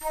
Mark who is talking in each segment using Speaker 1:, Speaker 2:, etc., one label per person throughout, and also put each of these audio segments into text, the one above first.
Speaker 1: ខ្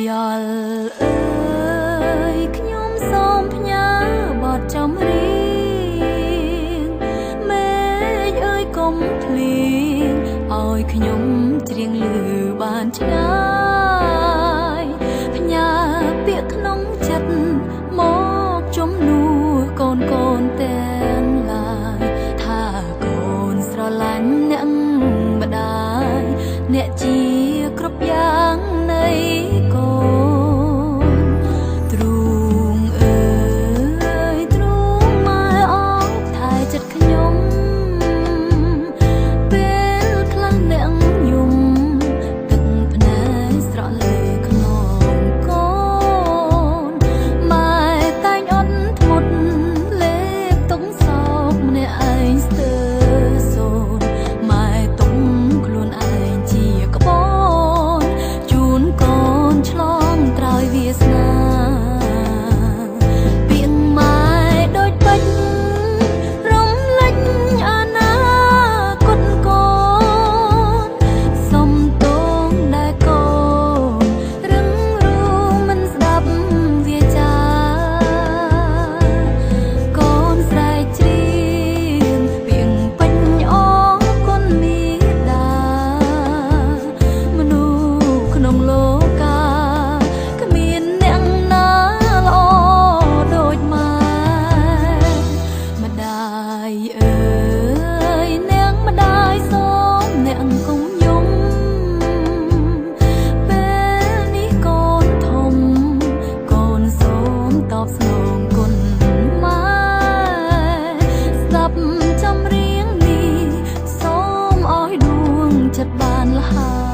Speaker 1: យល់អើយខ្ញុំសូមផ្ញើបទចម្រៀងមេឃអើយកុំភ្លៀងឲ្យខ្ញុំច្រៀងឮបានឆ្ងាយផ្ញើពាក្យក្នុងចិត្តមកជំនួសកូនទាំងឡាយថាកូនស្រឡាញ់អ្នកម្ដាយអ្នកជាគ្រប់យ៉ាងនៃកូនទ្រូងអើយទ្រូងម៉ែអងថែចិត្តខ្ញុំពេលខ្លះអ្នកយំទឹកភ្នែកស្រក់លើខ្នងកូនម៉ែតែងអត់ធ្មត់លេបទុកសោកម្នាក់ឯងស្ទើរសូនម៉ែទុំខ្លួនឯងជាក្បូនជូនកូនឆ្លងត្រើយវាសនាពាក្យម៉ែដូចពេជ្ររំលេចអនាគតកូនសុំទងដែលកូនរឹងរូសមិនស្ដាប់វាចាកូនស្រែកច្រៀងពាក្យពេញអរគុណមាតាមនុស្សក្នុងលោកាគ្មានអ្នកណាល្អដូចម៉ែម្ដាយអើយអ្នកម្ដាយសូមអ្នកកុំយំពេលនេះកូនធំកូនសូមតបស្នងគុណម៉ែស្ដាប់ចម្រៀងនេះសូមឲ្យដួងចិត្តបានលហើយ